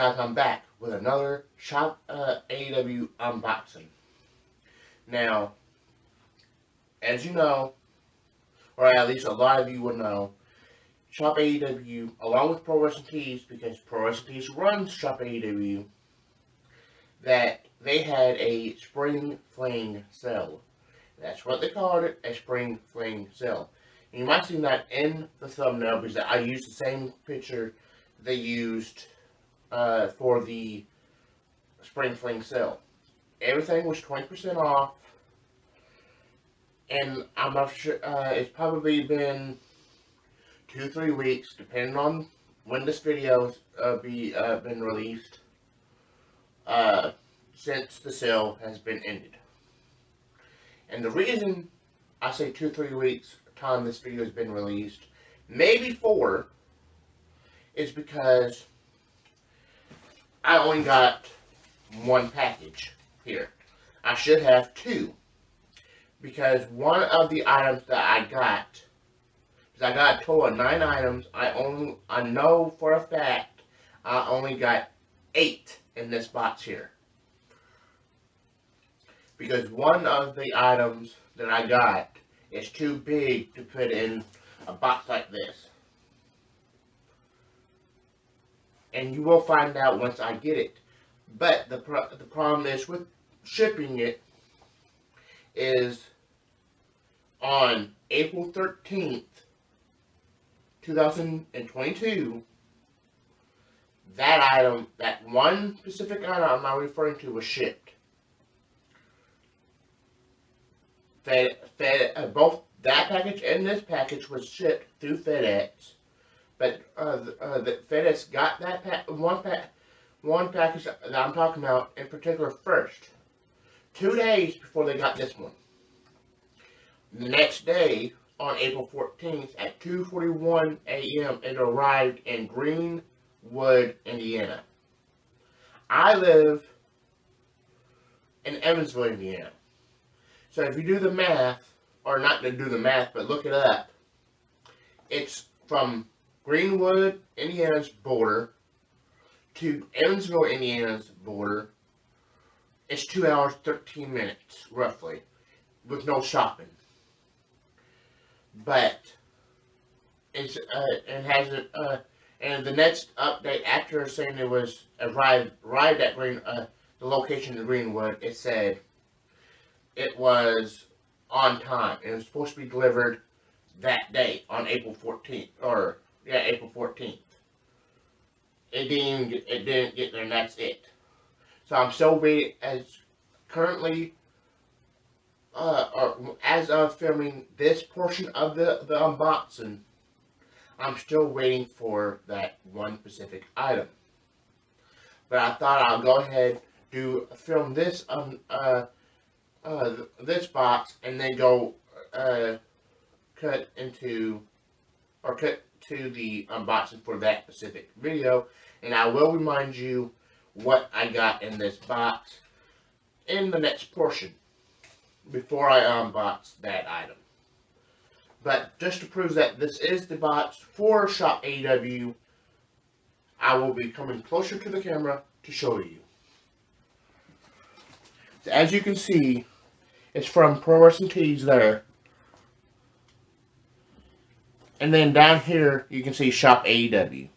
guys, I'm back with another Shop AEW unboxing. Now, as you know, or at least a lot of you will know, Shop AEW, along with Pro Wrestling Tees, because Pro Wrestling Tees runs Shop AEW, that they had a Spring Fling sale. That's what they called it, a Spring Fling sale. And you might see that in the thumbnail because I used the same picture they used for the Spring Fling sale. Everything was 20% off, and I'm not sure, it's probably been 2-3 weeks, depending on when this video's been released, since the sale has been ended. And the reason I say 2-3 weeks time this video has been released, maybe 4, is because I only got 1 package here. I should have 2, because one of the items that I got, because I got a total of 9 items, I know for a fact I only got 8 in this box here. Because one of the items that I got is too big to put in a box like this. And you will find out once I get it. But the problem is with shipping it is on April 13th, 2022, that item, that one specific item I'm not referring to, was shipped. Both that package and this package was shipped through FedEx. But the FedEx got that one package that I'm talking about in particular first. 2 days before they got this one. The next day, on April 14th, at 2:41 a.m., it arrived in Greenwood, Indiana. I live in Evansville, Indiana. So if you do the math, or not to do the math, but look it up, it's from Greenwood, Indiana's border, to Evansville, Indiana's border. It's 2 hours, 13 minutes, roughly, with no shopping. But it's and the next update after saying it was arrived at the location in Greenwood, it said it was on time. It was supposed to be delivered that day on April 14th, April 14th. It didn't get there, and that's it. So I'm still waiting, as currently, or as of filming this portion of the unboxing, I'm still waiting for that one specific item. But I thought I'll go ahead film this this box and then go cut to the unboxing for that specific video, and I will remind you what I got in this box in the next portion before I unbox that item. But just to prove that this is the box for Shop AEW, I will be coming closer to the camera to show you. So as you can see, it's from Pro Wrestling Tees there. And then down here, you can see Shop AEW.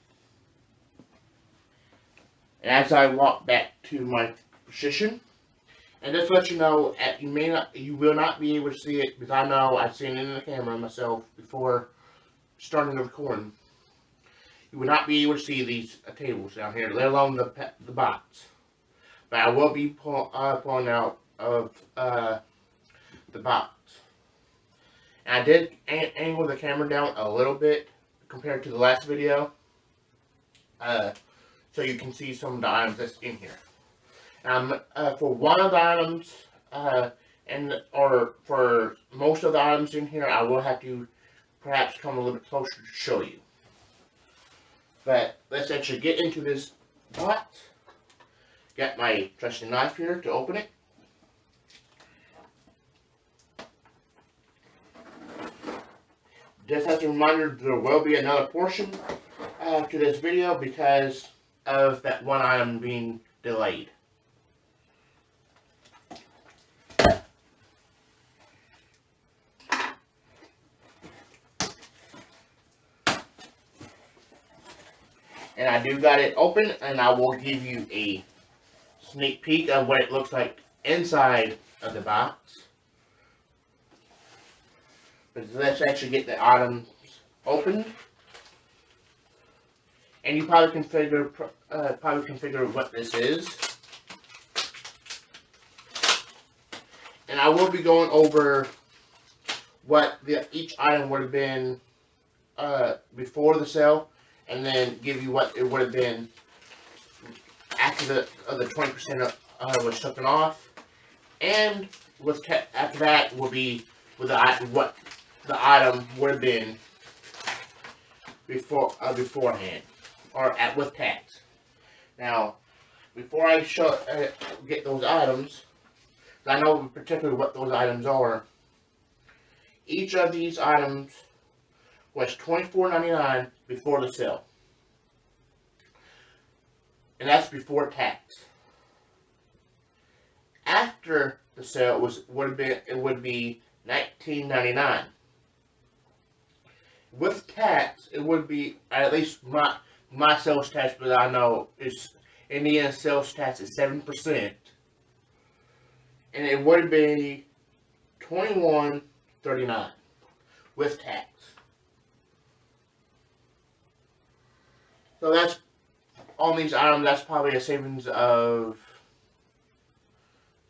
And as I walk back to my position, and just to let you know, you will not be able to see it, because I know I've seen it in the camera myself before starting the recording. You will not be able to see these tables down here, let alone the box. But I will be pulling out of the box. And I did angle the camera down a little bit compared to the last video, so you can see some of the items that's in here. For one of the items, or for most of the items in here, I will have to perhaps come a little bit closer to show you. But let's actually get into this box. Got my trusty knife here to open it. Just as a reminder, there will be another portion to this video, because of that one item being delayed. And I do got it open, and I will give you a sneak peek of what it looks like inside of the box. But let's actually get the items open. And you probably configure what this is. And I will be going over what each item would have been before the sale, and then give you what it would have been after the 20% was taken off, and after that will be with what the item would have been beforehand, or with tax. Now, before I get those items, I know particularly what those items are. Each of these items was $24.99 before the sale, and that's before tax. After the sale would be $19.99. With tax, it would be, at least my sales tax, but I know is Indiana sales tax is 7%, and it would be $21.39 with tax. So that's on these items. That's probably a savings of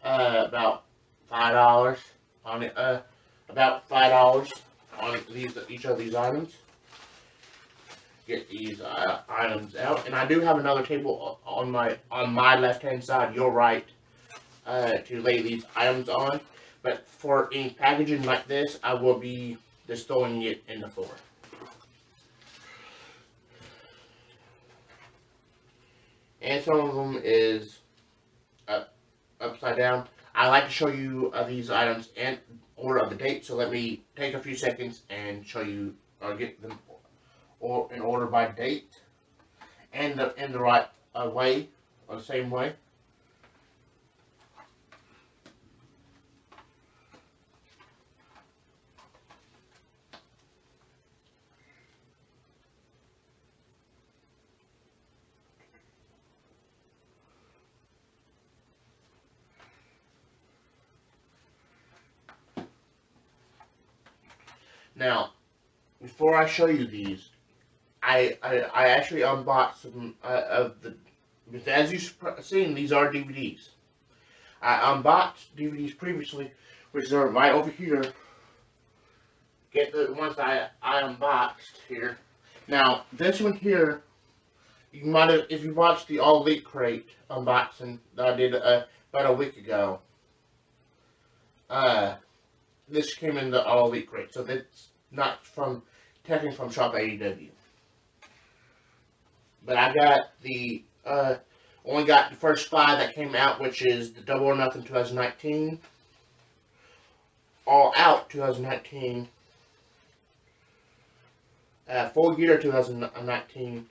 about $5 on it. About $5 on each of these items. Get these items out, and I do have another table on my left hand side, your right, to lay these items on. But for any packaging like this, I will be just throwing it in the floor. And some of them is upside down. I like to show you these items in order of the date, so let me take a few seconds and show you, or get them in order by date, and in the right way, or the same way. Now, before I show you these, I actually unboxed some of the, because as you've seen, these are DVDs. I unboxed DVDs previously, which are right over here. Get the ones I unboxed here. Now, this one here, you might have, if you watched the All Elite Crate unboxing that I did about a week ago, this came in the All Elite Crate, so that's not technically from Shop AEW. But I got only got the first 5 that came out, which is the Double or Nothing 2019, All Out 2019, Full Gear 2019,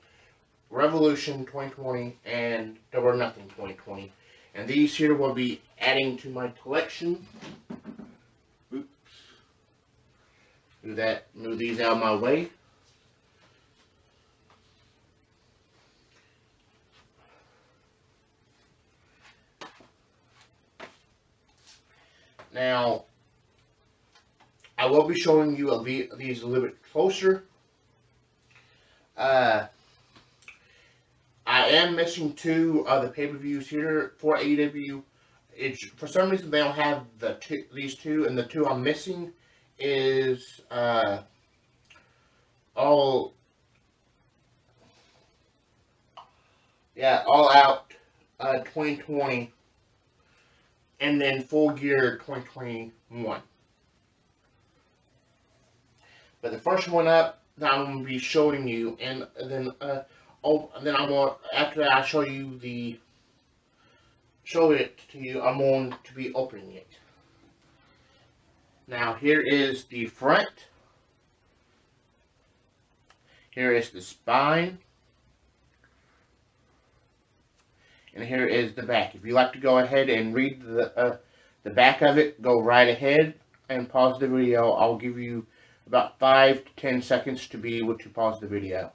Revolution 2020, and Double or Nothing 2020. And these here will be adding to my collection. Oops. Move these out of my way. Now, I will be showing you these a little bit closer. I am missing 2 of the pay-per-views here for AEW. For some reason they don't have these 2, and the 2 I'm missing is All Out 2020, and then Full Gear 2021. But the first one up that I'm going to be showing you, and then after I show it to you, I'm going to be opening it. Now, here is the front. Here is the spine. and here is the back. If you like to go ahead and read the back of it, go right ahead and pause the video. I'll give you about 5 to 10 seconds to be able to pause the video.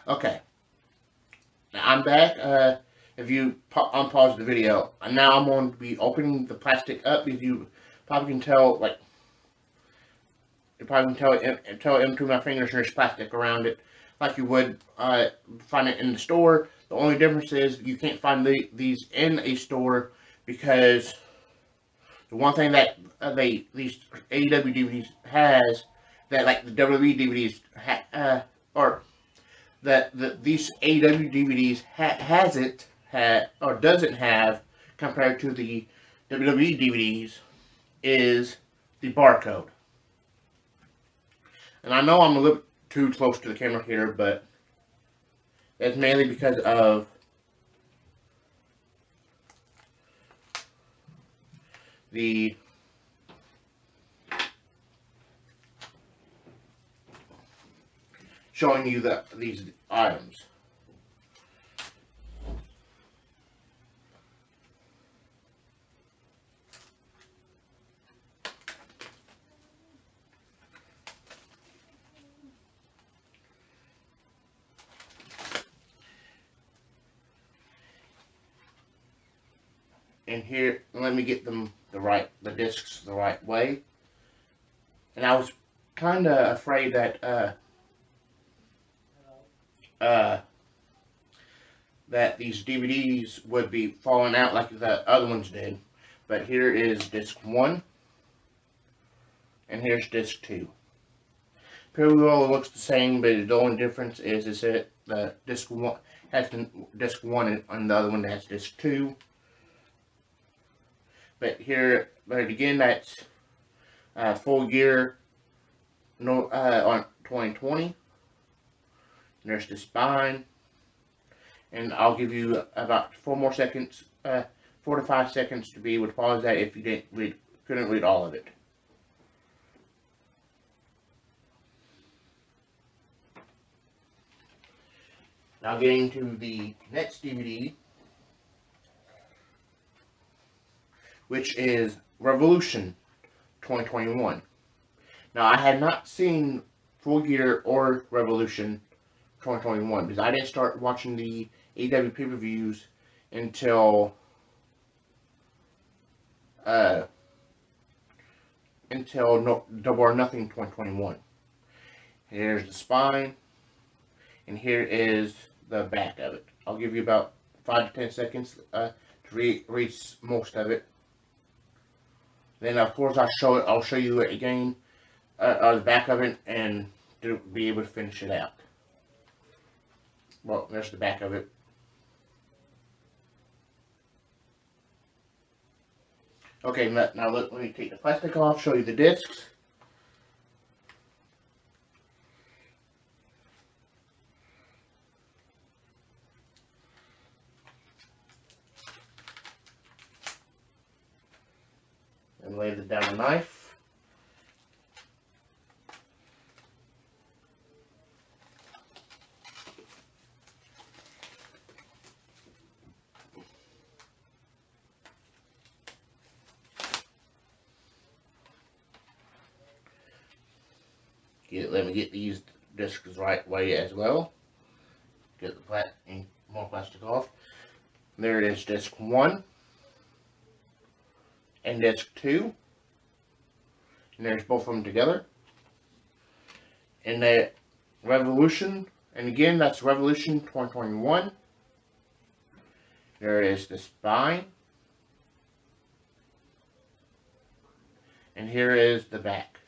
Okay, now I'm back. If you unpause the video, now I'm going to be opening the plastic up. As you probably can tell, like you probably can tell in between my fingers there's plastic around it, like you would find it in the store. The only difference is you can't find these in a store because the one thing that these AEW DVDs has that like the WWE DVDs or that these AEW DVDs hasn't had or doesn't have compared to the WWE DVDs is the barcode. And I know I'm a little too close to the camera here, but that's mainly because of the showing you these items. And here, let me get them the discs the right way. And I was kind of afraid that that these DVDs would be falling out like the other ones did. But here is disc 1, and here's disc 2. Pretty well it looks the same, but the only difference is that the disc 1 has disc 1 and the other one has disc 2. But again, that's full year on 2020. And there's the spine, and I'll give you about 4 more seconds, 4 to 5 seconds to be able to pause that if you couldn't read all of it. Now getting to the next DVD, which is Revolution 2021. Now, I had not seen Full Gear or Revolution 2021 because I didn't start watching the AEW pay-per-views until Double or Nothing 2021. Here's the spine, and here is the back of it. I'll give you about 5 to 10 seconds to read most of it. Then, of course, I'll show you it again, the back of it, and to be able to finish it out. Well, there's the back of it. Okay, now let me take the plastic off, show you the discs. And lay down a knife. Let me get these discs the right way as well. Get the more plastic off. There it is, disc 1 and disc 2. And there's both of them together. And the Revolution, and again, that's Revolution 2021. There is the spine. And here is the back.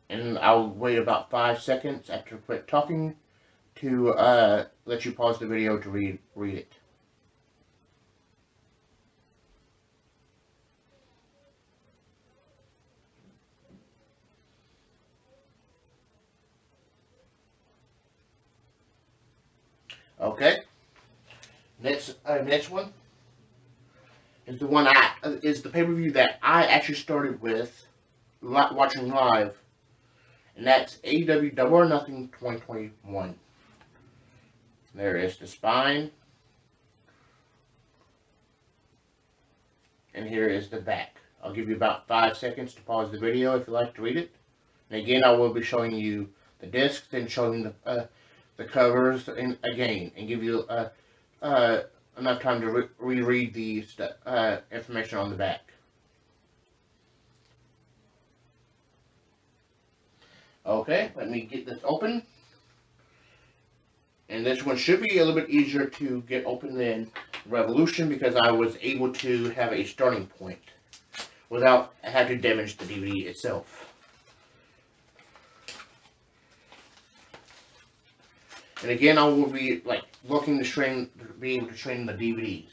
And I'll wait about 5 seconds after I quit talking to let you pause the video to read it. Okay. Next one is the pay-per-view that I actually started with watching live, and that's AEW Double or Nothing 2021. There is the spine, and here is the back. I'll give you about 5 seconds to pause the video if you'd like to read it. And again, I will be showing you the discs, then showing the covers again, and give you enough time to reread the information on the back. Okay, let me get this open. And this one should be a little bit easier to get open than Revolution, because I was able to have a starting point without having to damage the DVD itself. And again, I will be looking to be able to train the DVDs.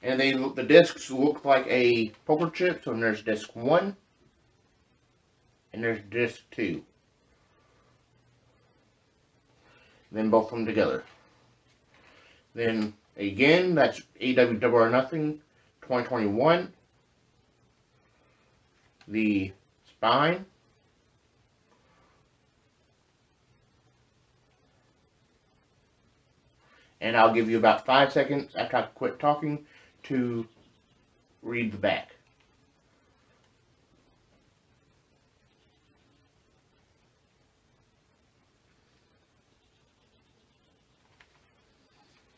And the discs look like a poker chip. So there's disc 1, and there's disc 2. Then both of them together. Then again, that's AEW Double or Nothing 2021. The spine. And I'll give you about 5 seconds after I quit talking to read the back.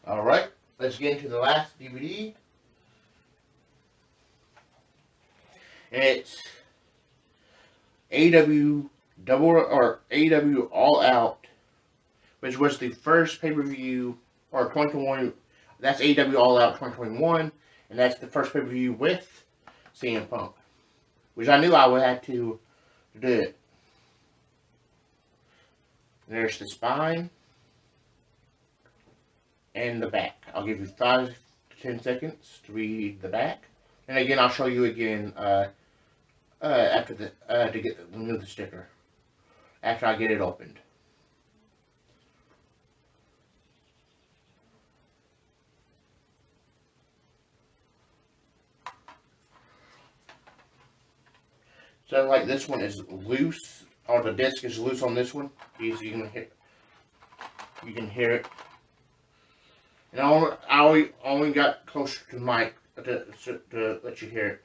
Alright, let's get into the last DVD. And it's AEW AEW All Out, which was the first pay-per-view, or 2021. That's AEW All Out 2021, and that's the first pay-per-view with CM Punk, which I knew I would have to do it. There's the spine and the back. I'll give you 5 to 10 seconds to read the back, and again I'll show you again after to remove the sticker after I get it opened. So like this one is loose, or the disc is loose on this one. You can hear it. And I only got closer to the mic to let you hear it.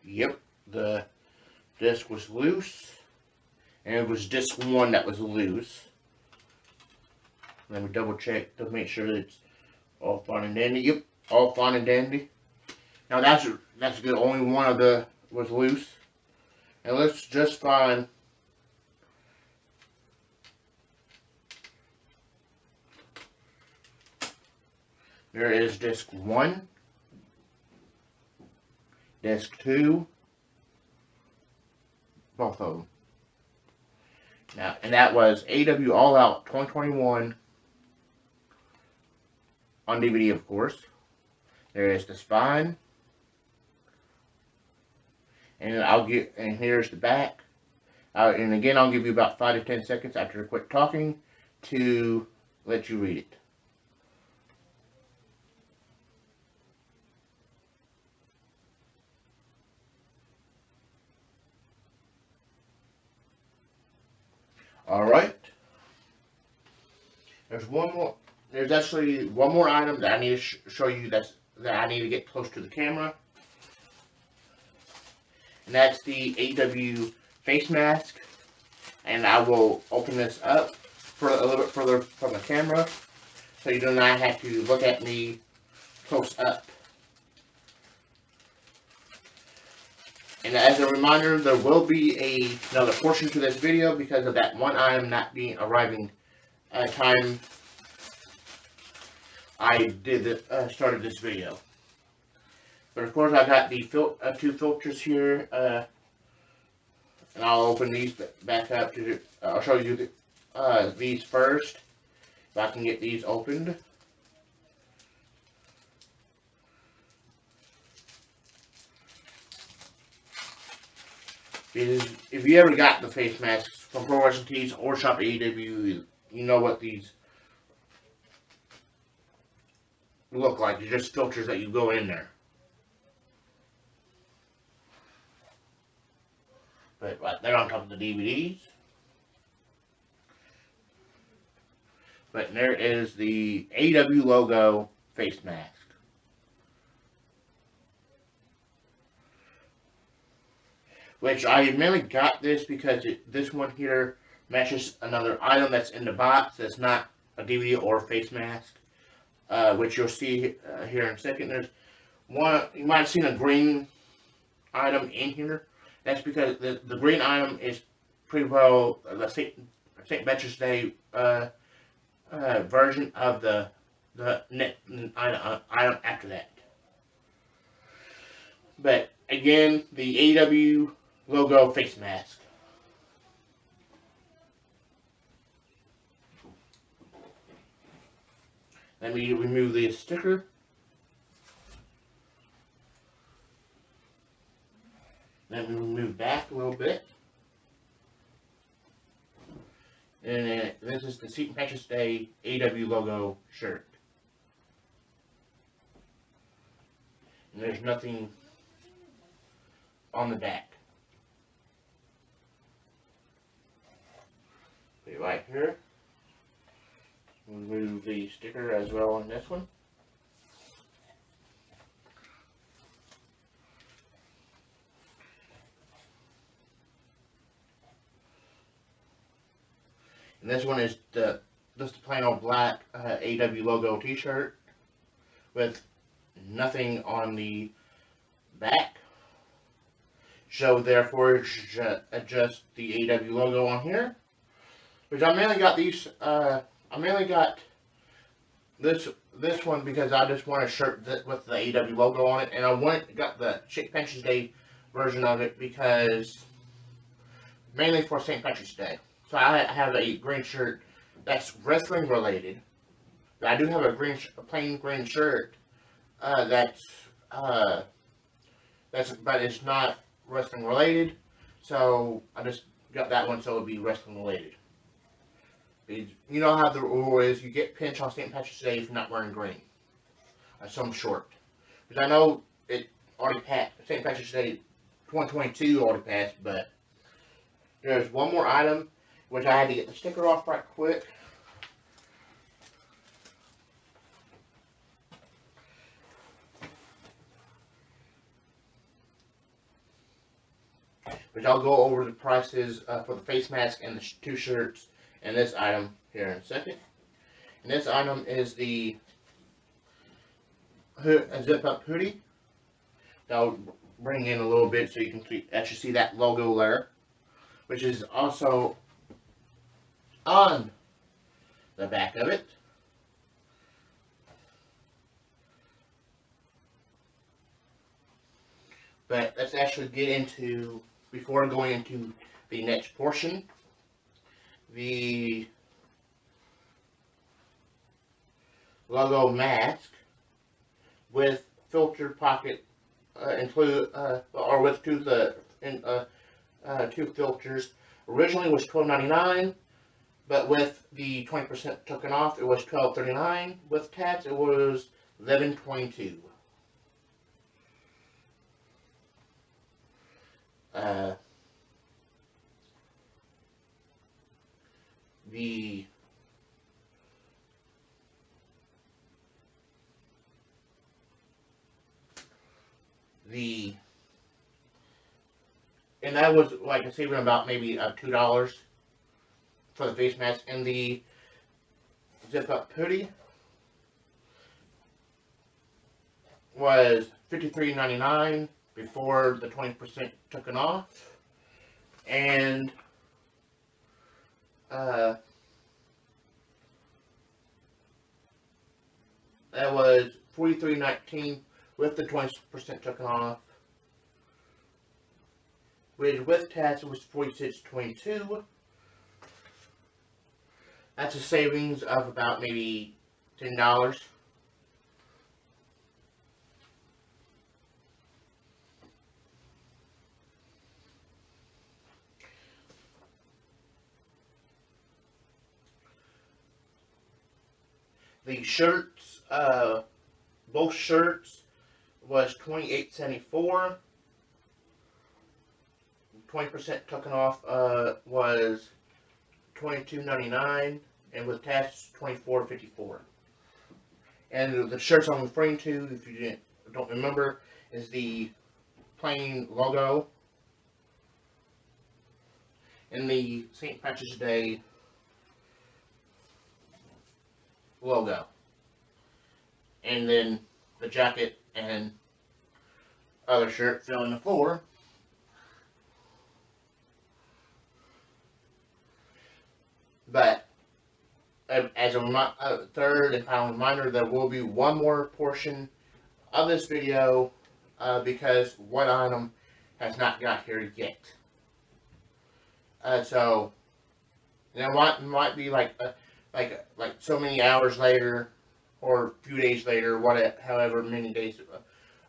Yep, the disc was loose, and it was disc 1 that was loose. Let me double check to make sure that it's all fine and dandy. Yep, all fine and dandy. Now that's good. Only one of the was loose, and let's just find. There is disc 1. Disc 2, both of them. Now, and that was AEW All Out 2021 on DVD, of course. There is the spine, and here's the back. And again, I'll give you about 5 to 10 seconds after I quit talking to let you read it. Alright. There's actually one more item that I need to show you that I need to get close to the camera. And that's the AEW face mask. And I will open this up for a little bit further from the camera, so you do not have to look at me close up. And as a reminder, there will be another portion to this video because of that one item not arriving time I started this video. But of course I got the two filters here, and I'll open these back up. I'll show you these first, if I can get these opened. Because if you ever got the face masks from Pro Wrestling Tees or Shop AEW, you know what these look like. They're just filters that you go in there. But right there on top of the DVDs. But there is the AEW logo face mask. Which I mainly got this because this one here matches another item that's in the box that's not a DVD or face mask. Which you'll see here in a second. There's one, you might have seen a green item in here. That's because the green item is pretty well the St. Patrick's Day version of the item after that. But again, the AEW logo face mask. Let me remove the sticker. Let me move back a little bit. And this is the St. Patrick's Day AEW logo shirt. And there's nothing on the back. Put it right here. Remove the sticker as well on this one. And this one is just the plain old black AEW logo t-shirt with nothing on the back. So therefore just the AEW logo on here. Which I mainly got these I mainly got this one because I just want a shirt with the AEW logo on it, and I got the St. Patrick's Day version of it because mainly for St. Patrick's Day. So I have a green shirt that's wrestling related. But I do have a plain green shirt but it's not wrestling related. So I just got that one so it'll be wrestling related. You know how the rule is, you get pinched on St. Patrick's Day if you're not wearing green. Some short. Because I know it already passed, St. Patrick's Day 2022 already passed, but there's one more item, which I had to get the sticker off right quick. Which I'll go over the prices for the face mask and the two shirts and this item here in a second. And this item is the zip-up hoodie. I'll bring in a little bit so you can actually see that logo there, which is also on the back of it. But let's actually get into, before going into the next portion, the logo mask with filtered pocket or with two filters. Originally was $12.99, but with the 20% taken off, it was $12.39. With tax, it was $11.22. And that was like a saving about maybe $2 for the face mask. And the zip-up hoodie was $53.99 before the 20% taken off. And that was $43.19 with the 20% taken off. With tax, it was $46.22. That's a savings of about maybe $10. The shirts, both shirts was $28.74. 20% taken off was $22.99, and with tax $24.54. And the shirts I'm referring to, if you don't remember, is the plain logo and the St. Patrick's Day logo, and then the jacket and other shirt fell on the floor. But as a third and final reminder, there will be one more portion of this video because one item has not got here yet. So it might be like so many hours later, or a few days later, however many days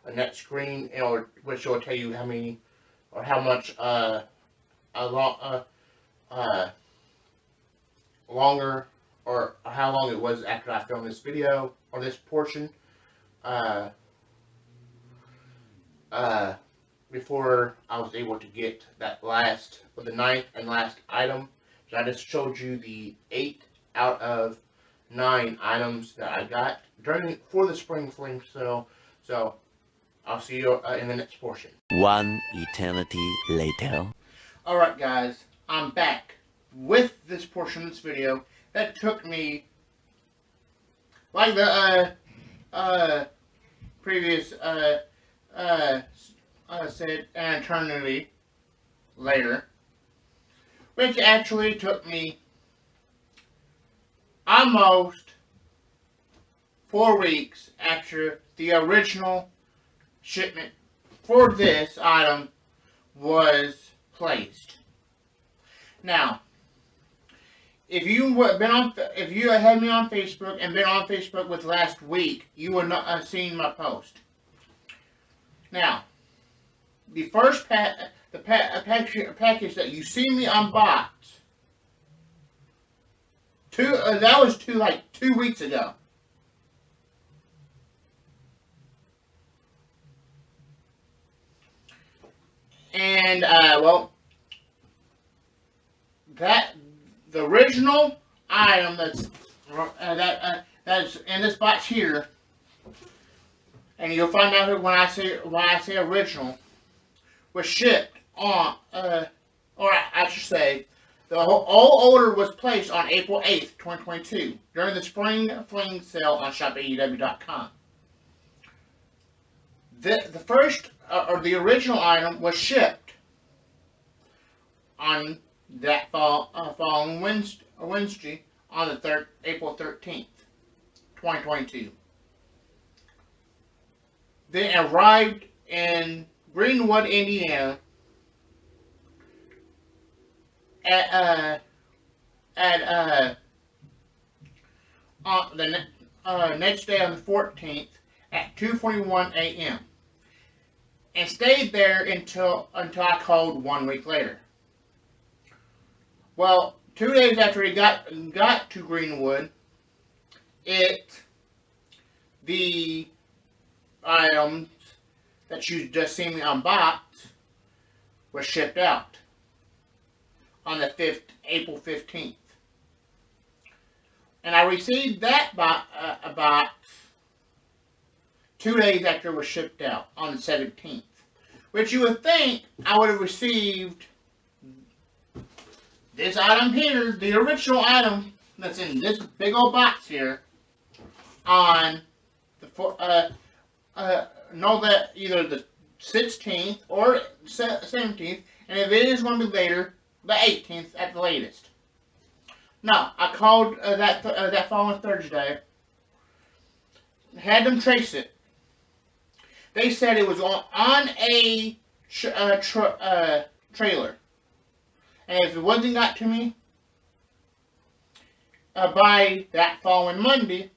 on that screen, which will tell you how many or how much longer, or how long it was after I filmed this video or this portion before I was able to get that the ninth and last item. So I just showed you the 8 out of 9 items that I got for the spring fling sale. So I'll see you in the next portion. One eternity later. Alright guys, I'm back with this portion of this video that took me, like the previous said, an eternity later, which actually took me almost 4 weeks after the original shipment for this item was placed. Now, if you had me on Facebook and been on Facebook with last week, you would not have seen my post. Now, the first package that you see me unbox, that was 2 weeks ago. And well, the original item that's in this box here, and you'll find out when I say original, was shipped on, or I should say, the whole order was placed on April 8th, 2022, during the Spring Fling sale on ShopAEW.com. The first, or the original item was shipped on that following Wednesday, on the April 13th, 2022. Then arrived in Greenwood, Indiana, on the next day on the 14th at 2:41 a.m. and stayed there until I called 1 week later. Well, 2 days after he got to Greenwood, the items that you just seen me unbox was shipped out on the April 15th. And I received that box 2 days after it was shipped out on the 17th. Which you would think I would have received this item here, the original item that's in this big old box here, on the either the 16th or 17th, and if it is going to be later, the 18th at the latest. No, I called that following Thursday, had them trace it. They said it was on a trailer. And if it wasn't got to me by that following Monday,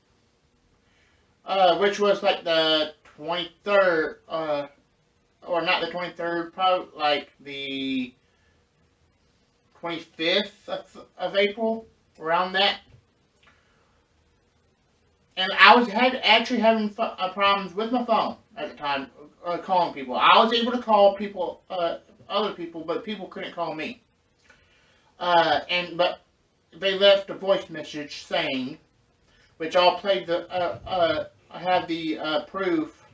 which was like the 23rd, or not the 23rd, probably like the 25th of April, around that. And I was actually having problems with my phone at the time, calling people. I was able to call people, other people, but people couldn't call me. But they left a voice message saying, which I'll play I have the proof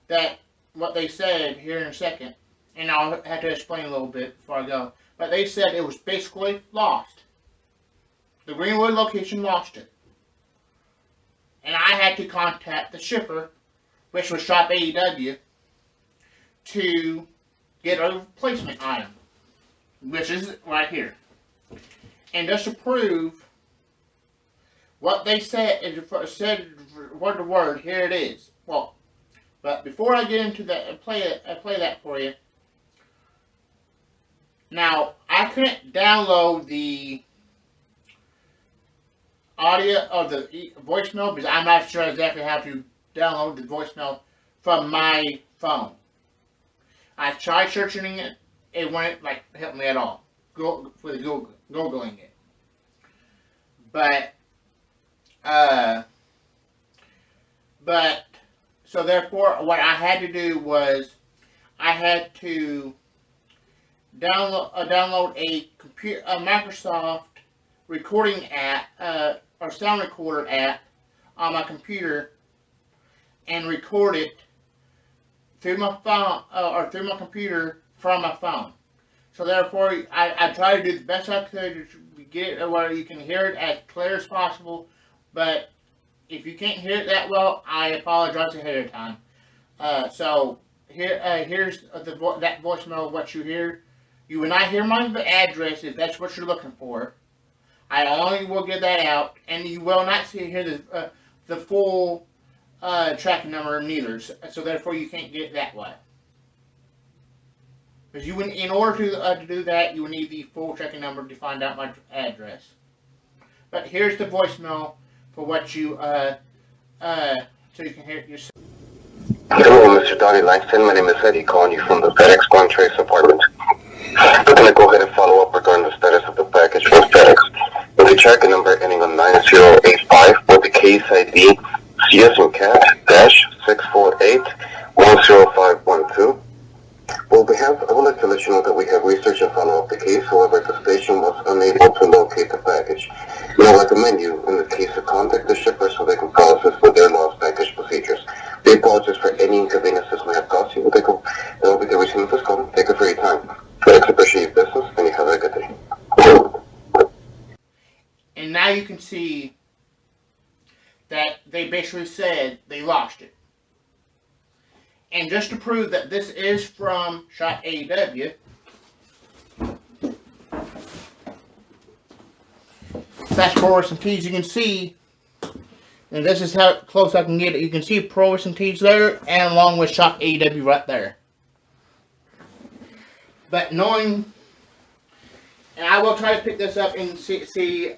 that what they said here in a second, and I'll have to explain a little bit before I go. But they said it was basically lost. The Greenwood location lost it. And I had to contact the shipper, which was Shop AEW, to get a replacement item, which is right here. And just to prove what they said word to word, here it is. Well, but before I get into that, play that for you. Now, I couldn't download the audio of the voicemail because I'm not sure exactly how to download the voicemail from my phone. I tried searching it; it wouldn't help me at all. With googling it, but so therefore, what I had to do was I had to download a Microsoft recording app, or sound recorder app on my computer, and record it through my phone or through my computer from my phone. So therefore, I try to do the best I could to get it where you can hear it as clear as possible. But if you can't hear it that well, I apologize ahead of time. So here's that voicemail of what you hear. You will not hear my address if that's what you're looking for. I only will get that out, and you will not hear the full tracking number neither. So therefore, you can't get it that way. Because in order to do that, you would need the full tracking number to find out my address. But here's the voicemail for what you so you can hear it yourself. Hello, Mr. Donnie Langston. My name is Eddie, calling you from the FedEx One Trace Apartment. I'm going to go ahead and follow up regarding the status of the package from FedEx. With the tracking number ending on 9085 with the case ID CS and cat -648 10512. Well, I would like to let you know that we have researched and followed up the case. However, the station was unable to locate the package. We would recommend you, in the case, to contact the shipper so they can process with their lost package procedures. We apologize for any inconvenience this may have caused you. They'll be reaching this call. Thank you for your time. FedEx appreciate your business, and you have a good day. And now you can see that they basically said they lost it. And just to prove that this is from Shop AEW, fast forward some keys, you can see, and this is how close I can get it. You can see Pro Wrestling Tees there, and along with Shop AEW right there. But knowing, and I will try to pick this up and see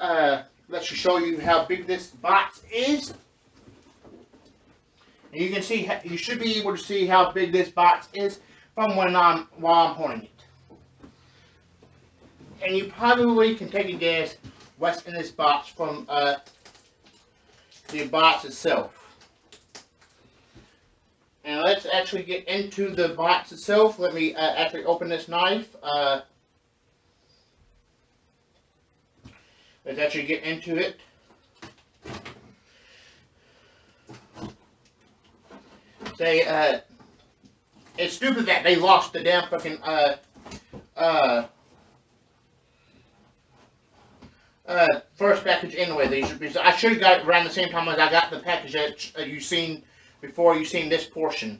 let's show you how big this box is. And you can see, you should be able to see how big this box is from while I'm holding it. And you probably can take a guess what's in this box from the box itself. And let's actually get into the box itself. Let me actually open this knife. Let's actually get into it. It's stupid that they lost the damn fucking first package anyway. I should have got it around the same time as I got the package that you've seen before. You've seen this portion.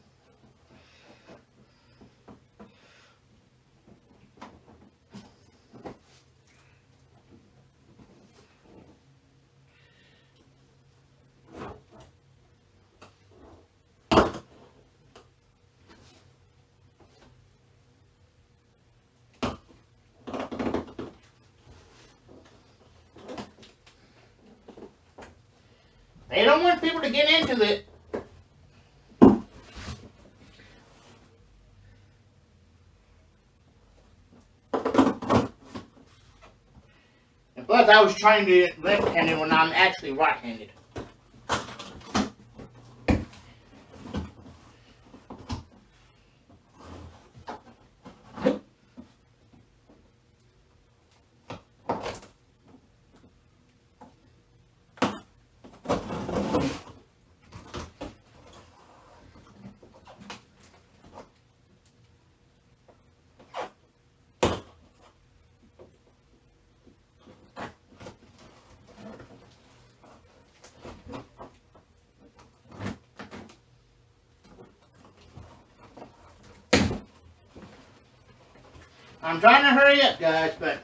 They don't want people to get into it. And plus, I was trying to do it left-handed when I'm actually right-handed. I'm trying to hurry up, guys, but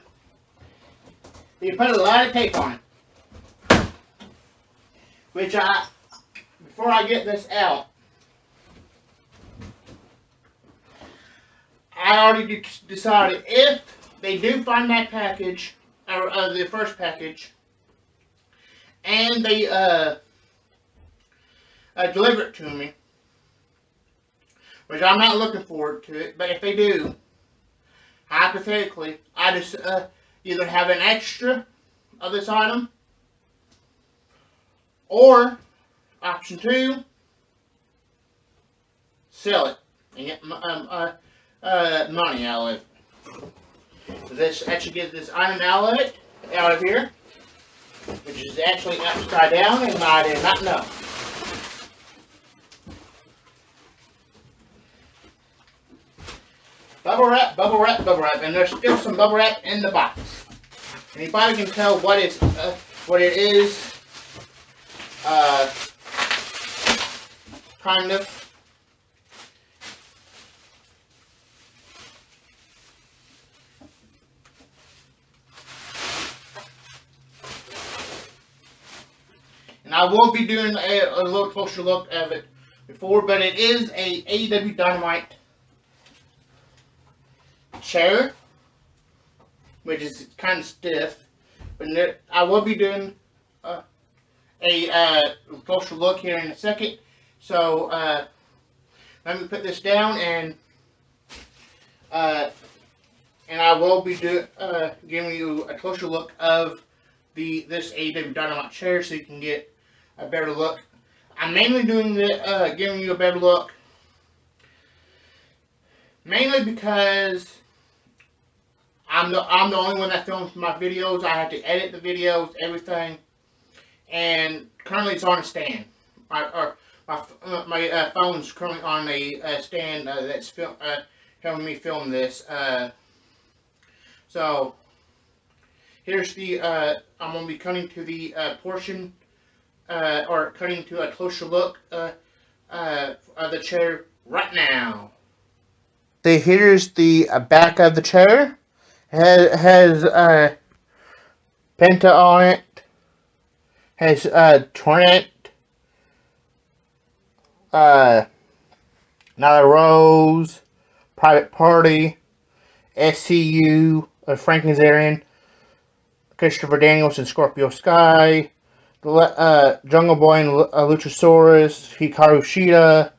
you put a lot of tape on it. Which before I get this out, I already decided if they do find that package, or the first package, and they deliver it to me, which I'm not looking forward to it, but if they do, hypothetically, I just either have an extra of this item, or option 2, sell it and get money out of it. This actually gets this item out of here, which is actually upside down, and I did not know. Bubble wrap, bubble wrap, bubble wrap, and there's still some bubble wrap in the box. Anybody can tell what it is, kind of. And I will be doing a little closer look of it before, but it is a AEW Dynamite chair, which is kind of stiff, but I will be doing a closer look here in a second. So let me put this down, and I will be giving you a closer look of this AEW Dynamite chair, so you can get a better look. I'm mainly doing giving you a better look, mainly because I'm the only one that films my videos. I have to edit the videos, everything, and currently it's on a stand. My phone's currently on a stand that's helping me film this. So here's the I'm gonna be cutting to the portion, or cutting to a closer look of the chair right now. So here's the back of the chair. Has Penta on it. Has Trent, Nyla Rose, Private Party, SCU, Frank Kazarian, Christopher Daniels and Scorpio Sky, Jungle Boy and Luchasaurus, Hikaru Shida,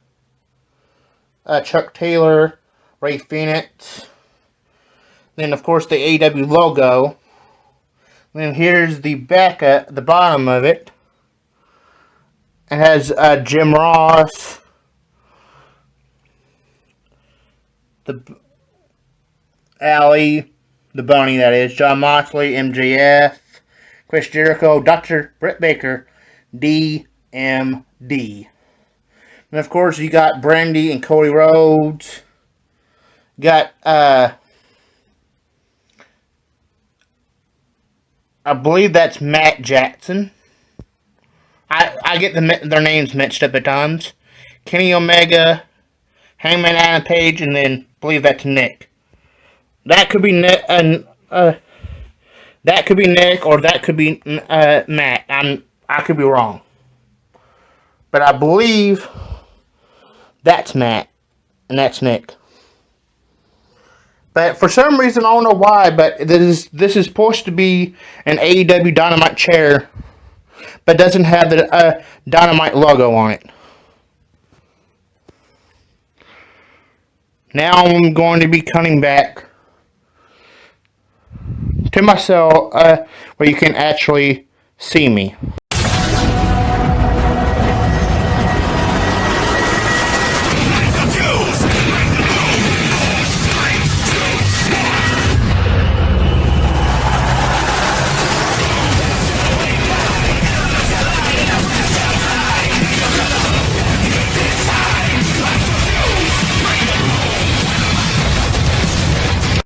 Chuck Taylor, Ray Phoenix. Then, of course, the AEW logo. Then here's the back at the bottom of it. It has Jim Ross, the Allie, the Bunny, that is, John Moxley, MJF, Chris Jericho, Dr. Britt Baker, DMD. And of course, you got Brandy and Cody Rhodes. You got I believe that's Matt Jackson. I get their names mixed up at times. Kenny Omega, Hangman Adam Page, and then I believe that's Nick. That could be Nick, that could be Nick, or that could be Matt. I could be wrong, but I believe that's Matt, and that's Nick. But for some reason, I don't know why, but this is supposed to be an AEW Dynamite chair. but doesn't have the Dynamite logo on it. Now I'm going to be cutting back to my cell where you can actually see me.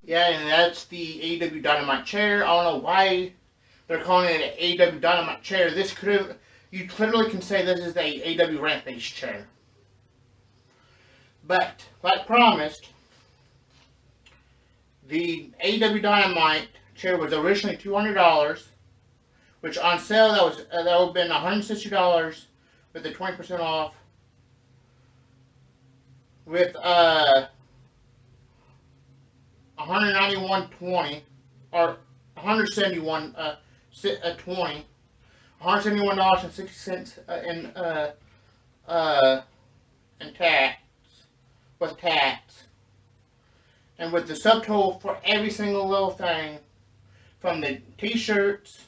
Yeah, and that's the AEW Dynamite chair. I don't know why they're calling it an AEW Dynamite chair. This could have, you clearly can say this is a AEW Rampage chair. But, like promised, the AEW Dynamite chair was originally $200, which on sale that would have been $160 with the 20% off. With $191.20 or $171.20, $171.60 in tax, with tax, and with the subtotal for every single little thing, from the t-shirts,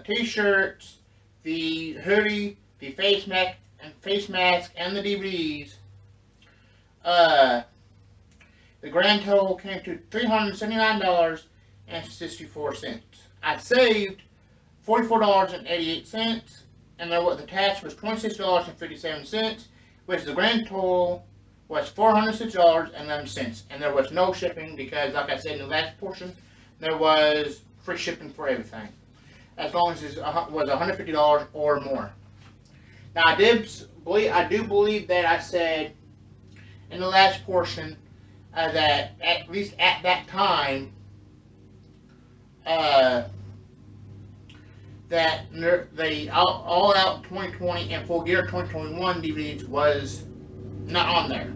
t-shirts, the hoodie, the face mask, and the DVDs. The grand total came to $379.64. I saved $44.88, and the tax was $26.57, which the grand total was $406.11. And there was no shipping because, like I said in the last portion, there was free shipping for everything, as long as it was $150 or more. Now, I do believe that I said in the last portion that at least at that time that the All Out 2020 and Full Gear 2021 DVDs was not on there.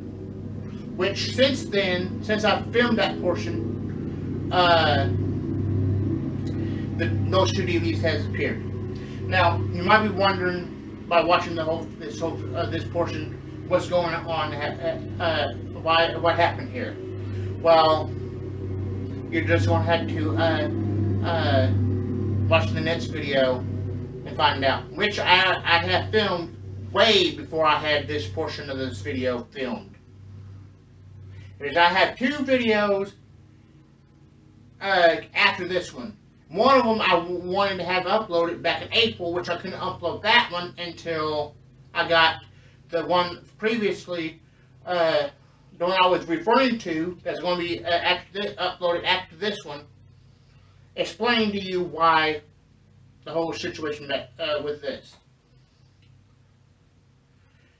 Which since then, since I filmed that portion, those two DVDs has appeared. Now, you might be wondering by watching this portion, what's going on, what happened here. Well, you're just going to have to watch the next video and find out, which I have filmed way before I had this portion of this video filmed. Because I have two videos after this one. One of them I wanted to have uploaded back in April, which I couldn't upload that one until I got the one previously, the one I was referring to, that's going to be uploaded after this one, explain to you why the whole situation with this.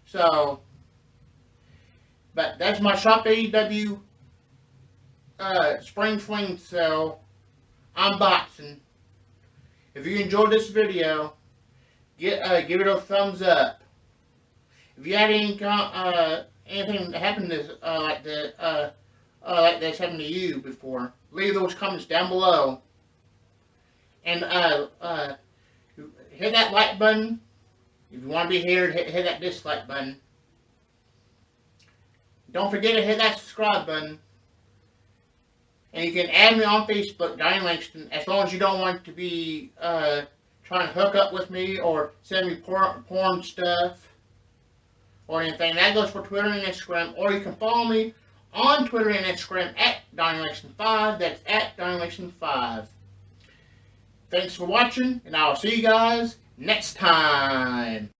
So, but that's my Shop AEW Spring Fling sale unboxing. If you enjoyed this video, give it a thumbs up. If you had anything that happened to like that's happened to you before, leave those comments down below. And hit that like button. If you want to be here, hit that dislike button. Don't forget to hit that subscribe button. And you can add me on Facebook, Donnie Langston, as long as you don't want to be trying to hook up with me or send me porn stuff or anything. That goes for Twitter and Instagram. Or you can follow me on Twitter and Instagram at Donnie Langston 5. That's at Donnie Langston 5. Thanks for watching, and I'll see you guys next time.